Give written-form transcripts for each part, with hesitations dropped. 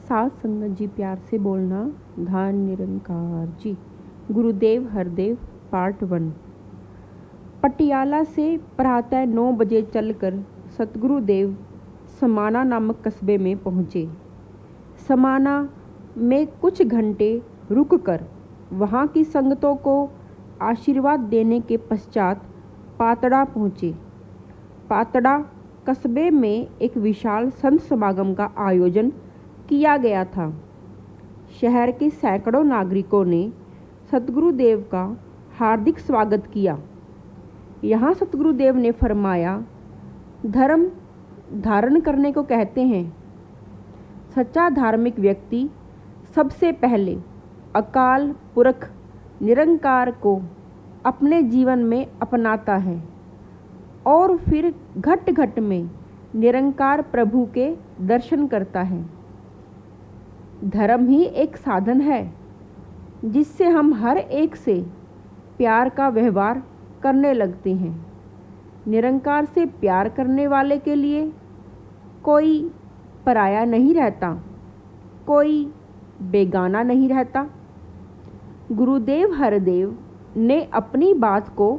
साथ संगत जी, प्यार से बोलना। धान निरंकार जी। गुरुदेव हरदेव पार्ट 1। पटियाला से प्रातः 9 बजे चलकर सतगुरुदेव समाना नामक कस्बे में पहुँचे। समाना में कुछ घंटे रुककर वहाँ की संगतों को आशीर्वाद देने के पश्चात पातड़ा पहुँचे। पातड़ा कस्बे में एक विशाल संत समागम का आयोजन किया गया था। शहर के सैकड़ों नागरिकों ने सतगुरुदेव का हार्दिक स्वागत किया। यहाँ सतगुरुदेव ने फरमाया, धर्म धारण करने को कहते हैं। सच्चा धार्मिक व्यक्ति सबसे पहले अकाल पुरख निरंकार को अपने जीवन में अपनाता है और फिर घट घट में निरंकार प्रभु के दर्शन करता है। धर्म ही एक साधन है जिससे हम हर एक से प्यार का व्यवहार करने लगते हैं। निरंकार से प्यार करने वाले के लिए कोई पराया नहीं रहता, कोई बेगाना नहीं रहता। गुरुदेव हरदेव ने अपनी बात को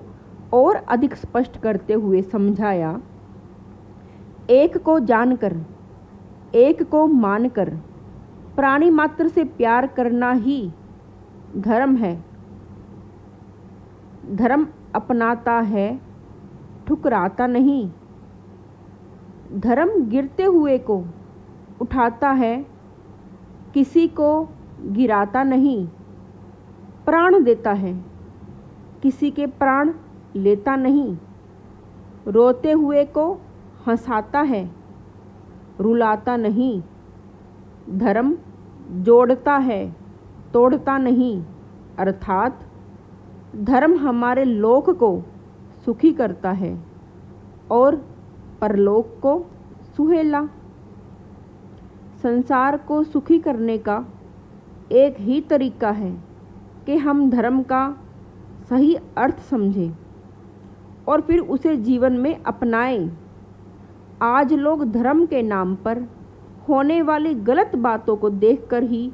और अधिक स्पष्ट करते हुए समझाया, एक को जानकर, एक को मानकर प्राणी मात्र से प्यार करना ही धर्म है। धर्म अपनाता है, ठुकराता नहीं। धर्म गिरते हुए को उठाता है, किसी को गिराता नहीं। प्राण देता है, किसी के प्राण लेता नहीं। रोते हुए को हंसाता है, रुलाता नहीं। धर्म जोड़ता है, तोड़ता नहीं। अर्थात धर्म हमारे लोक को सुखी करता है और परलोक को सुहेला। संसार को सुखी करने का एक ही तरीका है कि हम धर्म का सही अर्थ समझें और फिर उसे जीवन में अपनाएं। आज लोग धर्म के नाम पर होने वाली गलत बातों को देखकर ही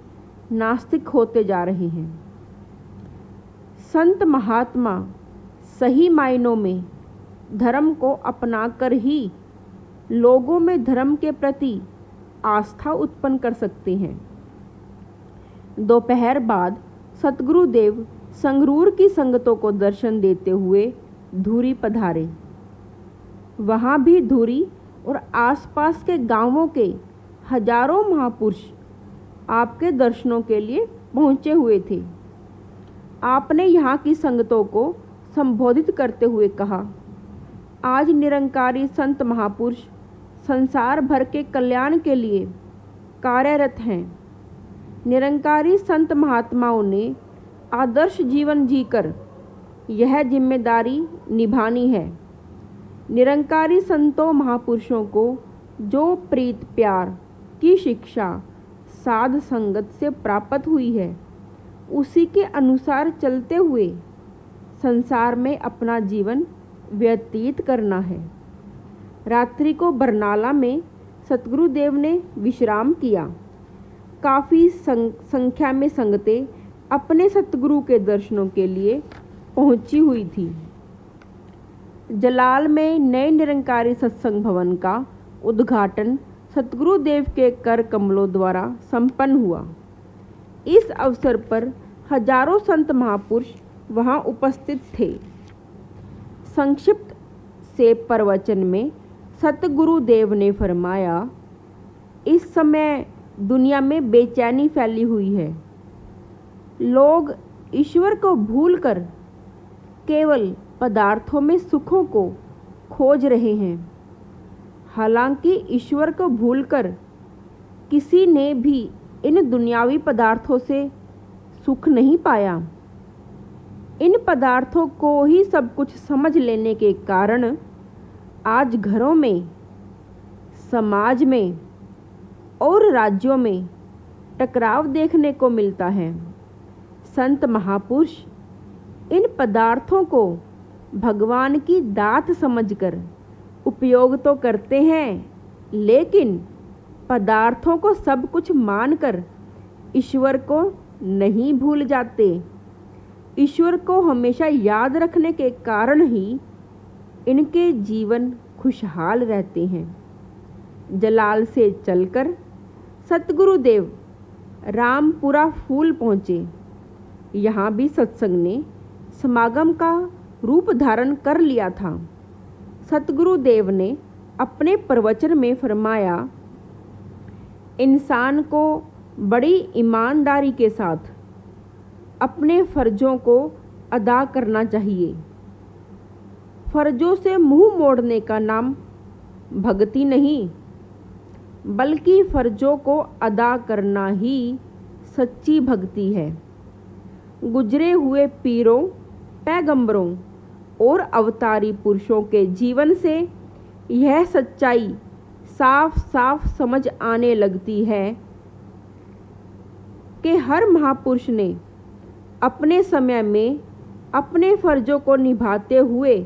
नास्तिक होते जा रहे हैं। संत महात्मा सही मायनों में धर्म को अपनाकर ही लोगों में धर्म के प्रति आस्था उत्पन्न कर सकते हैं। दोपहर बाद सतगुरुदेव संगरूर की संगतों को दर्शन देते हुए धूरी पधारे। वहाँ भी धूरी और आसपास के गांवों के हजारों महापुरुष आपके दर्शनों के लिए पहुँचे हुए थे। आपने यहाँ की संगतों को संबोधित करते हुए कहा, आज निरंकारी संत महापुरुष संसार भर के कल्याण के लिए कार्यरत हैं। निरंकारी संत महात्माओं ने आदर्श जीवन जीकर यह जिम्मेदारी निभानी है। निरंकारी संतों महापुरुषों को जो प्रीत प्यार की शिक्षा साध संगत से प्राप्त हुई है, उसी के अनुसार चलते हुए संसार में अपना जीवन व्यतीत करना है। रात्रि को बरनाला में सतगुरुदेव ने विश्राम किया। काफ़ी संख्या में संगतें अपने सतगुरु के दर्शनों के लिए पहुंची हुई थी। जलाल में नए निरंकारी सत्संग भवन का उद्घाटन सतगुरुदेव के कर कमलों द्वारा संपन्न हुआ। इस अवसर पर हजारों संत महापुरुष वहां उपस्थित थे। संक्षिप्त से प्रवचन में सतगुरुदेव ने फरमाया, इस समय दुनिया में बेचैनी फैली हुई है। लोग ईश्वर को भूलकर केवल पदार्थों में सुखों को खोज रहे हैं। हालांकि ईश्वर को भूलकर किसी ने भी इन दुनियावी पदार्थों से सुख नहीं पाया। इन पदार्थों को ही सब कुछ समझ लेने के कारण आज घरों में, समाज में और राज्यों में टकराव देखने को मिलता है। संत महापुरुष इन पदार्थों को भगवान की दात समझकर उपयोग तो करते हैं, लेकिन पदार्थों को सब कुछ मानकर ईश्वर को नहीं भूल जाते। ईश्वर को हमेशा याद रखने के कारण ही इनके जीवन खुशहाल रहते हैं। जलाल से चलकर सतगुरुदेव रामपुरा फूल पहुँचे। यहाँ भी सत्संग ने समागम का रूप धारण कर लिया था। सतगुरुदेव ने अपने प्रवचन में फरमाया, इंसान को बड़ी ईमानदारी के साथ अपने फ़र्ज़ों को अदा करना चाहिए। फ़र्ज़ों से मुंह मोड़ने का नाम भक्ति नहीं, बल्कि फ़र्ज़ों को अदा करना ही सच्ची भक्ति है। गुजरे हुए पीरों, पैगंबरों और अवतारी पुरुषों के जीवन से यह सच्चाई साफ साफ समझ आने लगती है कि हर महापुरुष ने अपने समय में अपने फ़र्ज़ों को निभाते हुए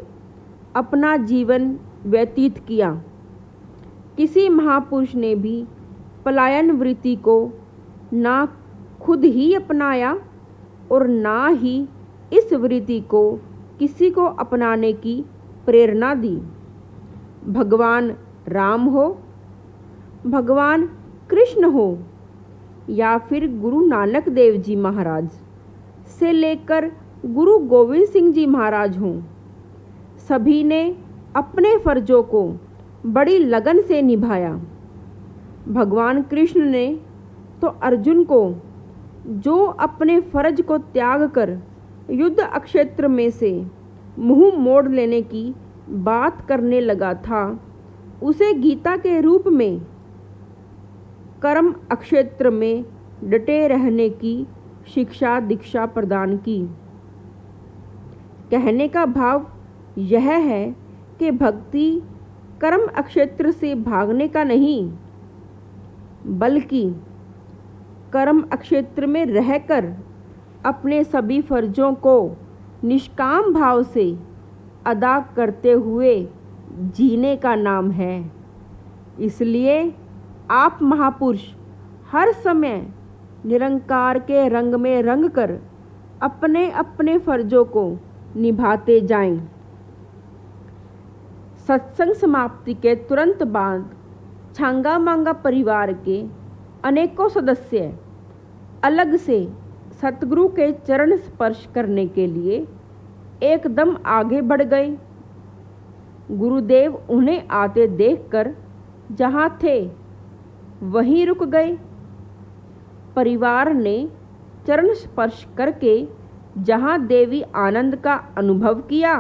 अपना जीवन व्यतीत किया। किसी महापुरुष ने भी पलायन वृत्ति को ना खुद ही अपनाया और ना ही इस वृत्ति को किसी को अपनाने की प्रेरणा दी। भगवान राम हो, भगवान कृष्ण हो या फिर गुरु नानक देव जी महाराज से लेकर गुरु गोविंद सिंह जी महाराज हों, सभी ने अपने फ़र्ज़ों को बड़ी लगन से निभाया। भगवान कृष्ण ने तो अर्जुन को, जो अपने फ़र्ज को त्याग कर युद्ध अक्षेत्र में से मुंह मोड़ लेने की बात करने लगा था, उसे गीता के रूप में कर्म अक्षेत्र में डटे रहने की शिक्षा दीक्षा प्रदान की। कहने का भाव यह है कि भक्ति कर्म अक्षेत्र से भागने का नहीं, बल्कि कर्म अक्षेत्र में रहकर अपने सभी फ़र्ज़ों को निष्काम भाव से अदा करते हुए जीने का नाम है। इसलिए आप महापुरुष हर समय निरंकार के रंग में रंग कर अपने अपने फ़र्ज़ों को निभाते जाएं। सत्संग समाप्ति के तुरंत बाद छांगा मांगा परिवार के अनेकों सदस्य अलग से सतगुरु के चरण स्पर्श करने के लिए एकदम आगे बढ़ गए। गुरुदेव उन्हें आते देखकर जहाँ थे वहीं रुक गए। परिवार ने चरण स्पर्श करके जहाँ देवी आनंद का अनुभव किया,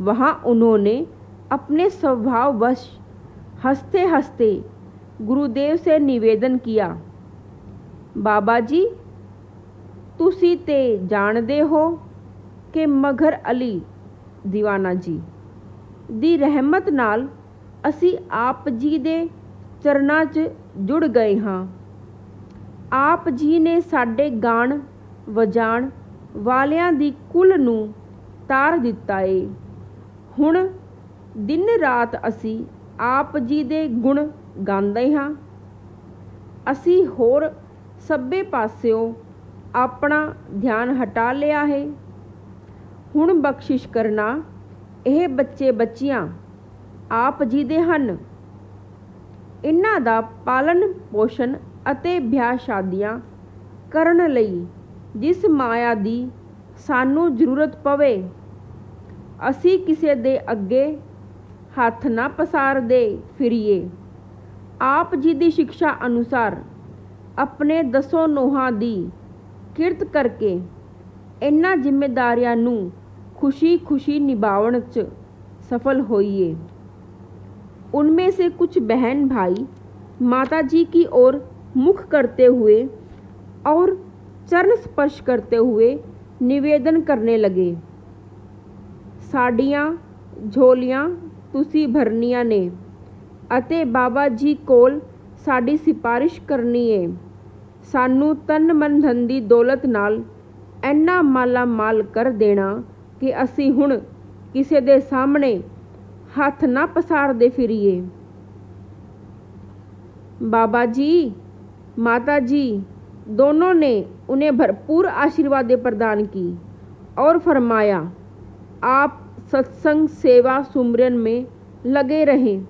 वहाँ उन्होंने अपने स्वभाववश हंसते हंसते गुरुदेव से निवेदन किया, बाबा जी तुसी ते जानदे हो कि मगर अली दीवाना जी दी रहमत नाल असी आप जी दे चरनां 'च जुड़ गए हाँ। आप जी ने साडे गाण वजाण वालियां दी कुल नूं तार दिता ए। हुण दिन रात असी आप जी दे गुण गांदे हाँ। असी होर सभे पासियों अपना ध्यान हटा लिया है। हुण बख्शिश करना ਇਹ ਬੱਚੇ ਬੱਚੀਆਂ ਆਪ ਜੀ ਦੇ ਹਨ। ਇਹਨਾਂ ਦਾ ਪਾਲਣ ਪੋਸ਼ਣ ਅਤੇ ਵਿਆਹ ਸ਼ਾਦੀਆਂ ਕਰਨ ਲਈ ਜਿਸ ਮਾਇਆ ਦੀ ਸਾਨੂੰ ਜ਼ਰੂਰਤ ਪਵੇ, ਅਸੀਂ ਕਿਸੇ ਦੇ ਅੱਗੇ ਹੱਥ ਨਾ ਪਸਾਰਦੇ ਫਿਰੀਏ। ਆਪ ਜੀ ਦੀ ਸਿੱਖਿਆ ਅਨੁਸਾਰ ਆਪਣੇ ਦਸੋਂ ਨੋਹਾਂ ਦੀ ਕਿਰਤ ਕਰਕੇ ਇਹਨਾਂ ਜ਼ਿੰਮੇਦਾਰੀਆਂ ਨੂੰ खुशी खुशी निभावन च सफल होइए। उनमें से कुछ बहन भाई माता जी की ओर मुख करते हुए और चरण स्पर्श करते हुए निवेदन करने लगे, साड़ियाँ झोलियाँ तुसी भरनियाँ ने अते बाबा जी कोल साड़ी सिफारिश करनी है। सानू तन मन धन दी दौलत नाल ऐना माला माल कर देना कि असी हुण किसी दे सामने हथ ना पसारदे फिरीए। बाबा जी, माता जी दोनों ने उन्हें भरपूर आशीर्वाद प्रदान की और फरमाया, आप सत्संग सेवा सुमरन में लगे रहें।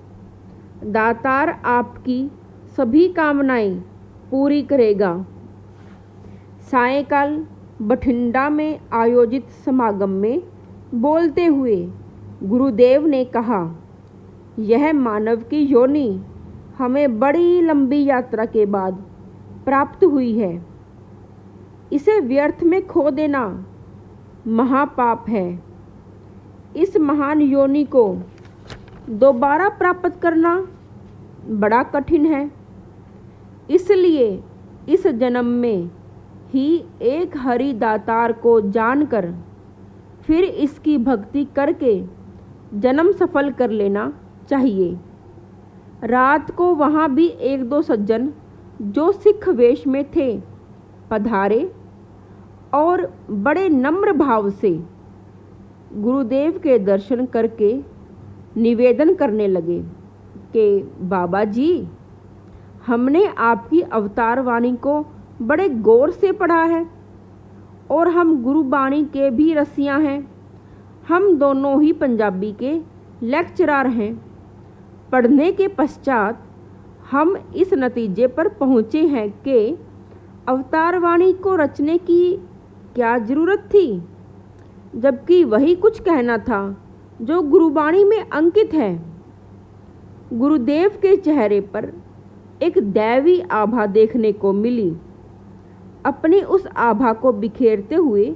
दातार आपकी सभी कामनाएं पूरी करेगा। सायंकाल बठिंडा में आयोजित समागम में बोलते हुए गुरुदेव ने कहा, यह मानव की योनि हमें बड़ी लंबी यात्रा के बाद प्राप्त हुई है। इसे व्यर्थ में खो देना महापाप है। इस महान योनि को दोबारा प्राप्त करना बड़ा कठिन है। इसलिए इस जन्म में ही एक हरि दातार को जानकर फिर इसकी भक्ति करके जन्म सफल कर लेना चाहिए। रात को वहाँ भी एक दो सज्जन जो सिख वेश में थे पधारे और बड़े नम्र भाव से गुरुदेव के दर्शन करके निवेदन करने लगे कि बाबा जी, हमने आपकी अवतार वाणी को बड़े गौर से पढ़ा है और हम गुरुबाणी के भी रसियाँ हैं। हम दोनों ही पंजाबी के लेक्चरार हैं। पढ़ने के पश्चात हम इस नतीजे पर पहुँचे हैं कि अवतार वाणी को रचने की क्या ज़रूरत थी, जबकि वही कुछ कहना था जो गुरुबाणी में अंकित है। गुरुदेव के चेहरे पर एक दैवी आभा देखने को मिली। अपनी उस आभा को बिखेरते हुए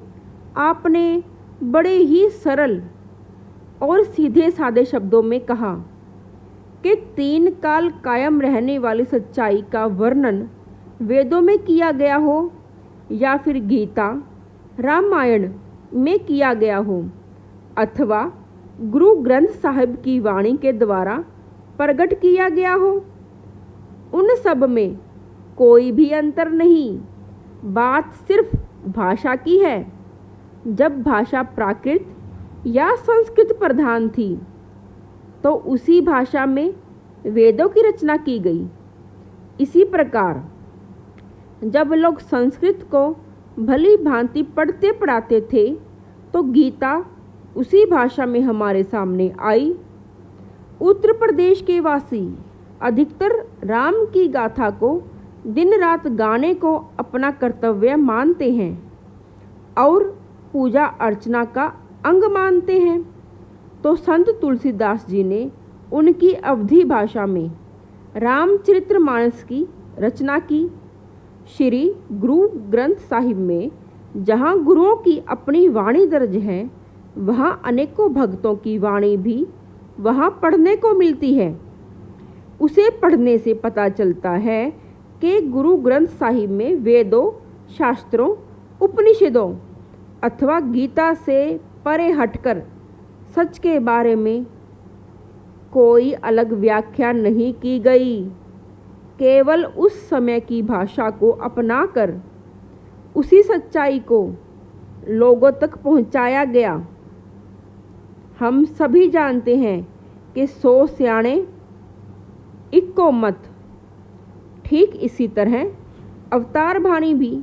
आपने बड़े ही सरल और सीधे सादे शब्दों में कहा कि 3 काल कायम रहने वाली सच्चाई का वर्णन वेदों में किया गया हो या फिर गीता रामायण में किया गया हो अथवा गुरु ग्रंथ साहिब की वाणी के द्वारा प्रकट किया गया हो, उन सब में कोई भी अंतर नहीं। बात सिर्फ भाषा की है। जब भाषा प्राकृत या संस्कृत प्रधान थी तो उसी भाषा में वेदों की रचना की गई। इसी प्रकार जब लोग संस्कृत को भली भांति पढ़ते पढ़ाते थे तो गीता उसी भाषा में हमारे सामने आई। उत्तर प्रदेश के वासी अधिकतर राम की गाथा को दिन रात गाने को अपना कर्तव्य मानते हैं और पूजा अर्चना का अंग मानते हैं। तो संत तुलसीदास जी ने उनकी अवधी भाषा में रामचरितमानस की रचना की। श्री गुरु ग्रंथ साहिब में जहाँ गुरुओं की अपनी वाणी दर्ज है, वहाँ अनेकों भक्तों की वाणी भी वहाँ पढ़ने को मिलती है। उसे पढ़ने से पता चलता है कि गुरु ग्रंथ साहिब में वेदों, शास्त्रों, उपनिषदों अथवा गीता से परे हटकर सच के बारे में कोई अलग व्याख्या नहीं की गई। केवल उस समय की भाषा को अपनाकर उसी सच्चाई को लोगों तक पहुंचाया गया। हम सभी जानते हैं कि 100 स्याणे इक्को मत। ठीक इसी तरह अवतार वाणी भी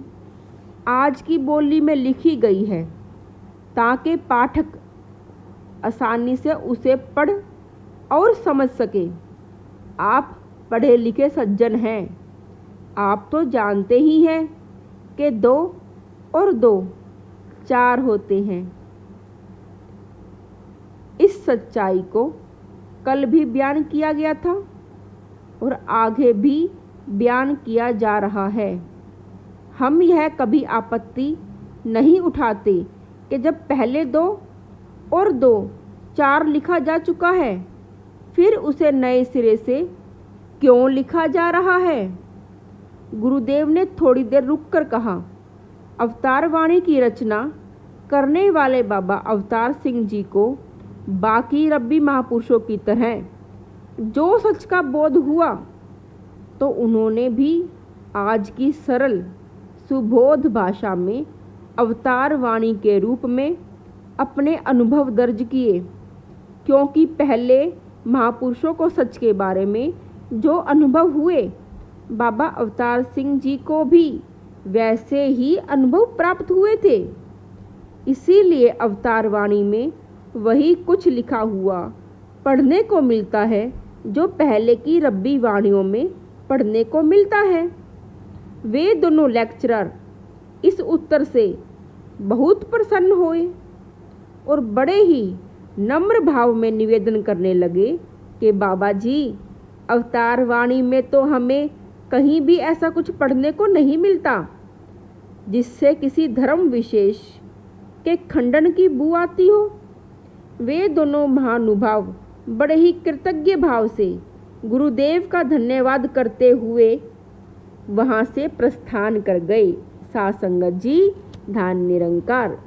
आज की बोली में लिखी गई है ताकि पाठक आसानी से उसे पढ़ और समझ सके। आप पढ़े लिखे सज्जन हैं, आप तो जानते ही हैं कि 2 और 2 4 होते हैं। इस सच्चाई को कल भी बयान किया गया था और आगे भी बयान किया जा रहा है। हम यह कभी आपत्ति नहीं उठाते कि जब पहले 2 और 2 4 लिखा जा चुका है, फिर उसे नए सिरे से क्यों लिखा जा रहा है। गुरुदेव ने थोड़ी देर रुककर कहा, अवतार वाणी की रचना करने वाले बाबा अवतार सिंह जी को बाकी रब्बी महापुरुषों की तरह जो सच का बोध हुआ तो उन्होंने भी आज की सरल सुबोध भाषा में अवतार वाणी के रूप में अपने अनुभव दर्ज किए, क्योंकि पहले महापुरुषों को सच के बारे में जो अनुभव हुए बाबा अवतार सिंह जी को भी वैसे ही अनुभव प्राप्त हुए थे। इसीलिए अवतार वाणी में वही कुछ लिखा हुआ पढ़ने को मिलता है जो पहले की रब्बी वाणियों में पढ़ने को मिलता है। वे दोनों लेक्चरर इस उत्तर से बहुत प्रसन्न हुए और बड़े ही नम्र भाव में निवेदन करने लगे कि बाबा जी, अवतार वाणी में तो हमें कहीं भी ऐसा कुछ पढ़ने को नहीं मिलता जिससे किसी धर्म विशेष के खंडन की बू आती हो। वे दोनों महानुभाव बड़े ही कृतज्ञ भाव से गुरुदेव का धन्यवाद करते हुए वहाँ से प्रस्थान कर गए। साथ संगत जी, ध्यान निरंकार।